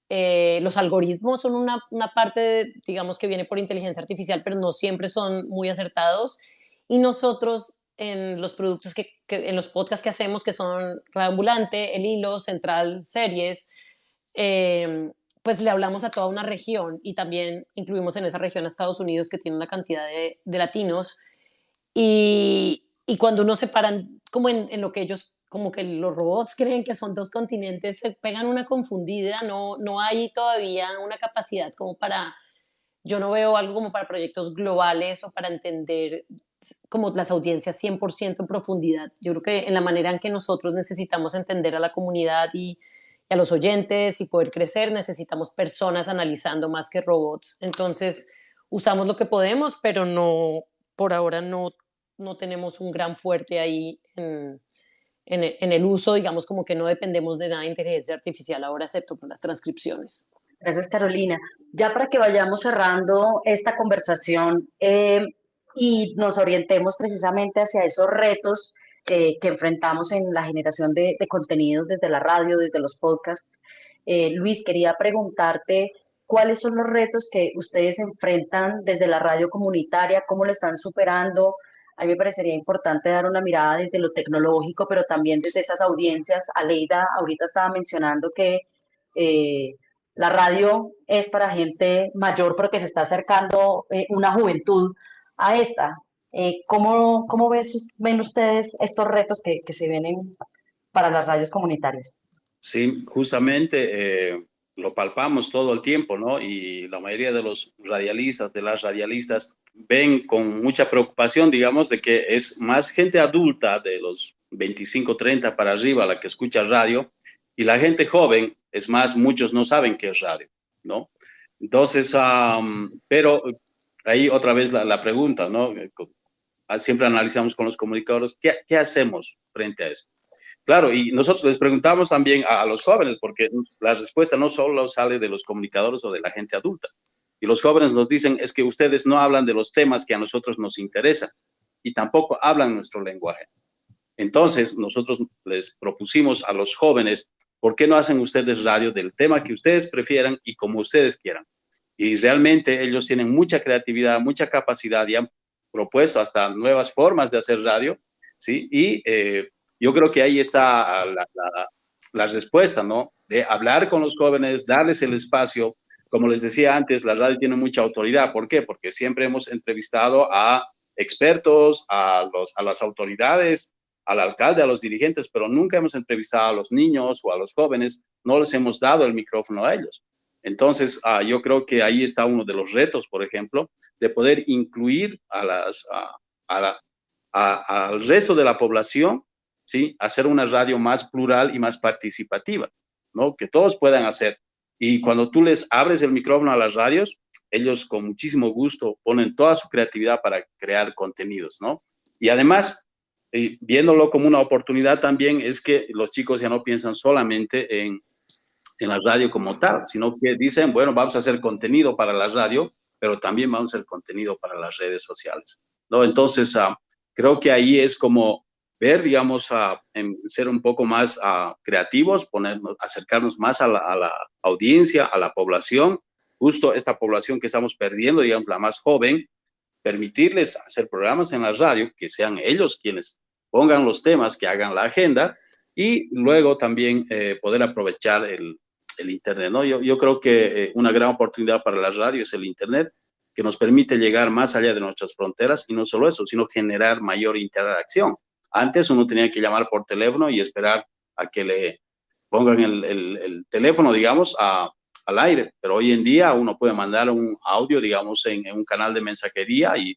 Los algoritmos son una parte, digamos, que viene por inteligencia artificial, pero no siempre son muy acertados. Y nosotros en los productos en los podcasts que hacemos, que son Radio Ambulante, El Hilo, Central Series, eh, pues le hablamos a toda una región y también incluimos en esa región a Estados Unidos, que tiene una cantidad de latinos, y cuando uno se paran como en lo que ellos, como que los robots creen que son dos continentes, se pegan una confundida, no hay todavía una capacidad como yo no veo algo como para proyectos globales o para entender como las audiencias 100% en profundidad. Yo creo que en la manera en que nosotros necesitamos entender a la comunidad y a los oyentes y poder crecer, necesitamos personas analizando más que robots. Entonces, usamos lo que podemos, pero por ahora no tenemos un gran fuerte ahí en el uso, digamos, como que no dependemos de nada de inteligencia artificial ahora, excepto por las transcripciones. Gracias, Carolina. Ya para que vayamos cerrando esta conversación y nos orientemos precisamente hacia esos retos que enfrentamos en la generación de contenidos desde la radio, desde los podcasts. Luis, quería preguntarte cuáles son los retos que ustedes enfrentan desde la radio comunitaria, cómo lo están superando. A mí me parecería importante dar una mirada desde lo tecnológico, pero también desde esas audiencias. Aleida ahorita estaba mencionando que eh, la radio es para gente mayor, pero que se está acercando una juventud a esta. ¿Cómo ven ustedes estos retos que se vienen para las radios comunitarias? Sí, justamente lo palpamos todo el tiempo, ¿no? Y la mayoría de los radialistas, de las radialistas, ven con mucha preocupación, digamos, de que es más gente adulta de los 25, 30 para arriba la que escucha radio, y la gente joven, es más, muchos no saben qué es radio, ¿no? Entonces, pero ahí otra vez la pregunta, ¿no? Siempre analizamos con los comunicadores, ¿qué hacemos frente a eso? Claro, y nosotros les preguntamos también a los jóvenes, porque la respuesta no solo sale de los comunicadores o de la gente adulta. Y los jóvenes nos dicen, es que ustedes no hablan de los temas que a nosotros nos interesan y tampoco hablan nuestro lenguaje. Entonces, nosotros les propusimos a los jóvenes, ¿por qué no hacen ustedes radio del tema que ustedes prefieran y como ustedes quieran? Y realmente ellos tienen mucha creatividad, mucha capacidad y han propuesto hasta nuevas formas de hacer radio, ¿sí? Y yo creo que ahí está la respuesta, ¿no? De hablar con los jóvenes, darles el espacio. Como les decía antes, la radio tiene mucha autoridad. ¿Por qué? Porque siempre hemos entrevistado a expertos, a las autoridades, al alcalde, a los dirigentes, pero nunca hemos entrevistado a los niños o a los jóvenes, no les hemos dado el micrófono a ellos. Entonces, yo creo que ahí está uno de los retos, por ejemplo, de poder incluir al resto de la población, ¿sí? Hacer una radio más plural y más participativa, ¿no? Que todos puedan hacer. Y cuando tú les abres el micrófono a las radios, ellos con muchísimo gusto ponen toda su creatividad para crear contenidos, ¿no? Y además, viéndolo como una oportunidad también, es que los chicos ya no piensan solamente en la radio como tal, sino que dicen, bueno, vamos a hacer contenido para la radio, pero también vamos a hacer contenido para las redes sociales, ¿no? Entonces, creo que ahí es como ver, digamos, en ser un poco más creativos, acercarnos más a la audiencia, a la población, justo esta población que estamos perdiendo, digamos, la más joven, permitirles hacer programas en la radio, que sean ellos quienes pongan los temas, que hagan la agenda, y luego también poder aprovechar el Internet, ¿no? Yo creo que una gran oportunidad para la radio es el Internet, que nos permite llegar más allá de nuestras fronteras, y no solo eso, sino generar mayor interacción. Antes uno tenía que llamar por teléfono y esperar a que le pongan el teléfono, digamos, al aire, pero hoy en día uno puede mandar un audio, digamos, en un canal de mensajería, y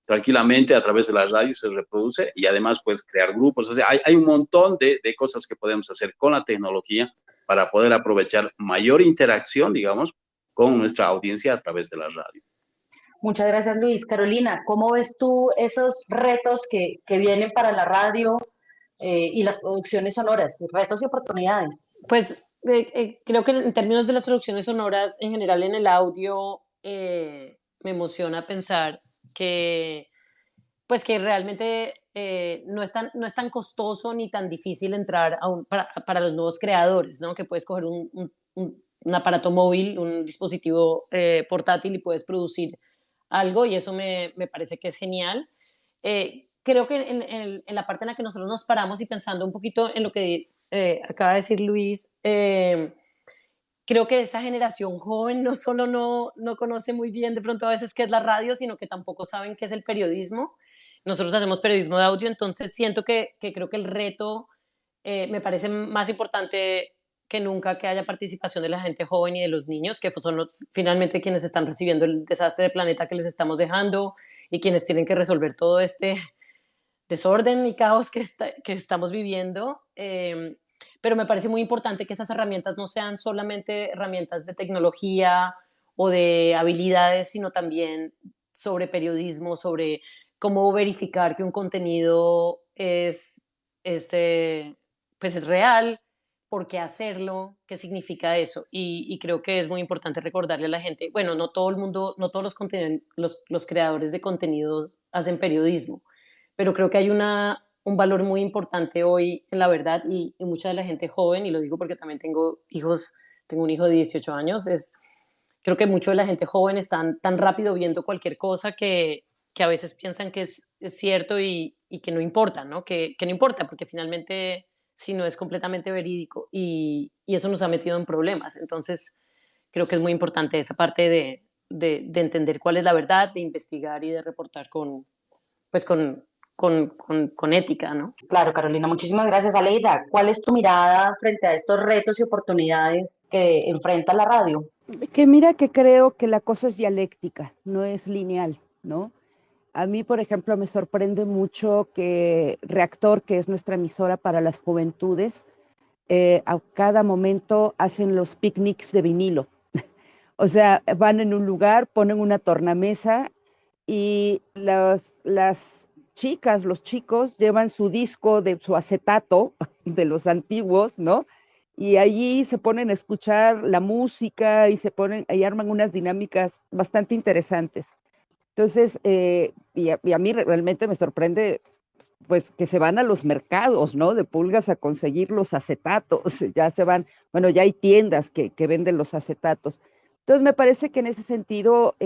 tranquilamente a través de la radio se reproduce, y además puedes crear grupos. O sea, hay un montón de cosas que podemos hacer con la tecnología para poder aprovechar mayor interacción, digamos, con nuestra audiencia a través de la radio. Muchas gracias, Luis. Carolina, ¿cómo ves tú esos retos que vienen para la radio y las producciones sonoras? Retos y oportunidades. Pues creo que en términos de las producciones sonoras, en general en el audio, me emociona pensar que, pues que realmente no es tan costoso ni tan difícil entrar para los nuevos creadores, ¿no? Que puedes coger un aparato móvil, un dispositivo portátil, y puedes producir algo, y eso me parece que es genial. Creo que en la parte en la que nosotros nos paramos, y pensando un poquito en lo que acaba de decir Luis, creo que esa generación joven no solo no conoce muy bien de pronto a veces qué es la radio, sino que tampoco saben qué es el periodismo. Nosotros hacemos periodismo de audio, entonces siento que creo que el reto me parece más importante que nunca que haya participación de la gente joven y de los niños, que son finalmente quienes están recibiendo el desastre de planeta que les estamos dejando, y quienes tienen que resolver todo este desorden y caos que estamos viviendo. Pero me parece muy importante que esas herramientas no sean solamente herramientas de tecnología o de habilidades, sino también sobre periodismo, sobre cómo verificar que un contenido pues es real, por qué hacerlo, qué significa eso. Y creo que es muy importante recordarle a la gente, bueno, no todo el mundo, no todos los creadores de contenido hacen periodismo, pero creo que hay un valor muy importante hoy en la verdad, y mucha de la gente joven, y lo digo porque también tengo un hijo de 18 años, creo que mucho de la gente joven están tan rápido viendo cualquier cosa que a veces piensan que es cierto, y que no importa, ¿no? Que no importa, porque finalmente si no es completamente verídico, y eso nos ha metido en problemas. Entonces creo que es muy importante esa parte de entender cuál es la verdad, de investigar y de reportar pues con ética, ¿no? Claro, Carolina, muchísimas gracias. Aleida, ¿cuál es tu mirada frente a estos retos y oportunidades que enfrenta la radio? Que mira que creo que la cosa es dialéctica, no es lineal, ¿no? A mí, por ejemplo, me sorprende mucho que Reactor, que es nuestra emisora para las juventudes, a cada momento hacen los picnics de vinilo. O sea, van en un lugar, ponen una tornamesa, y las chicas, los chicos llevan su disco de su acetato de los antiguos, ¿no? Y allí se ponen a escuchar la música y y arman unas dinámicas bastante interesantes. Entonces, y a mí realmente me sorprende, pues, que se van a los mercados, ¿no? De pulgas a conseguir los acetatos, ya se van, bueno, ya hay tiendas que venden los acetatos. Entonces, me parece que en ese sentido,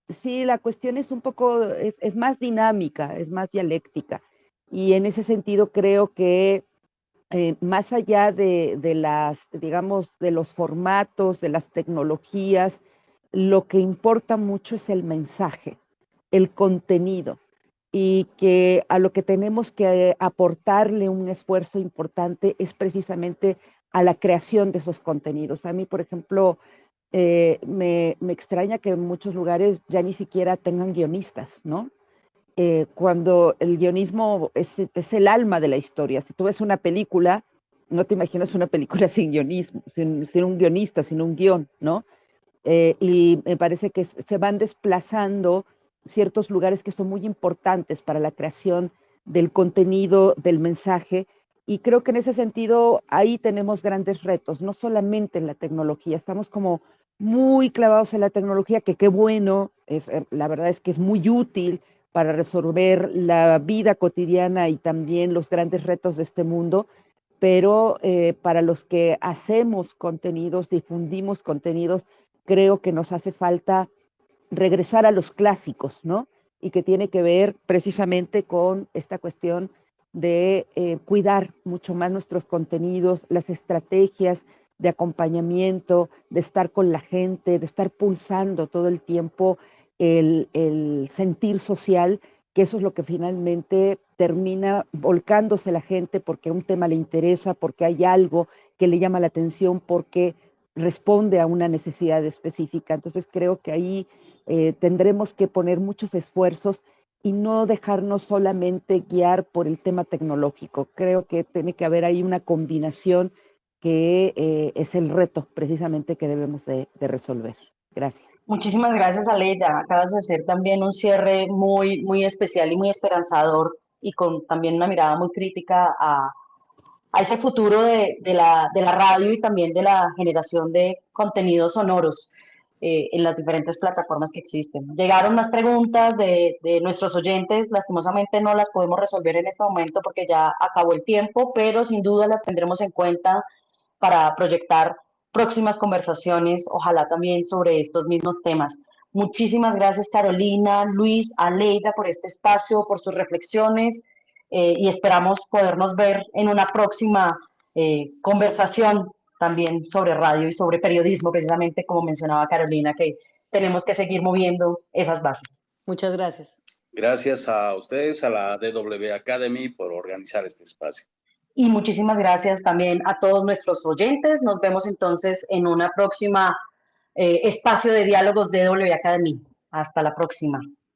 sí, la cuestión es un poco, es más dinámica, es más dialéctica. Y en ese sentido creo que más allá de las, digamos, de los formatos, de las tecnologías, lo que importa mucho es el mensaje, el contenido, y que a lo que tenemos que aportarle un esfuerzo importante es precisamente a la creación de esos contenidos. A mí, por ejemplo, me extraña que en muchos lugares ya ni siquiera tengan guionistas, ¿no? Cuando el guionismo es el alma de la historia. Si tú ves una película, no te imaginas una película sin guionismo, sin un guionista, sin un guión, ¿no? Y me parece que se van desplazando ciertos lugares que son muy importantes para la creación del contenido, del mensaje, y creo que en ese sentido ahí tenemos grandes retos, no solamente en la tecnología, estamos como muy clavados en la tecnología, que qué bueno, la verdad es que es muy útil para resolver la vida cotidiana y también los grandes retos de este mundo, pero para los que hacemos contenidos, difundimos contenidos, creo que nos hace falta regresar a los clásicos, ¿no? y que tiene que ver precisamente con esta cuestión de cuidar mucho más nuestros contenidos, las estrategias de acompañamiento, de estar con la gente, de estar pulsando todo el tiempo el sentir social, que eso es lo que finalmente termina volcándose la gente porque un tema le interesa, porque hay algo que le llama la atención, porque responde a una necesidad específica. Entonces creo que ahí tendremos que poner muchos esfuerzos y no dejarnos solamente guiar por el tema tecnológico. Creo que tiene que haber ahí una combinación que es el reto precisamente que debemos de resolver. Gracias. Muchísimas gracias, Aleida. Acabas de hacer también un cierre muy, muy especial y muy esperanzador y con también una mirada muy crítica a ese futuro de la radio y también de la generación de contenidos sonoros en las diferentes plataformas que existen. Llegaron más preguntas de nuestros oyentes, lastimosamente no las podemos resolver en este momento porque ya acabó el tiempo, pero sin duda las tendremos en cuenta para proyectar próximas conversaciones, ojalá también sobre estos mismos temas. Muchísimas gracias Carolina, Luis, Aleida por este espacio, por sus reflexiones y esperamos podernos ver en una próxima conversación también sobre radio y sobre periodismo, precisamente como mencionaba Carolina, que tenemos que seguir moviendo esas bases. Muchas gracias. Gracias a ustedes, a la DW Academy, por organizar este espacio. Y muchísimas gracias también a todos nuestros oyentes. Nos vemos entonces en una próxima espacio de diálogos de DW Academy. Hasta la próxima.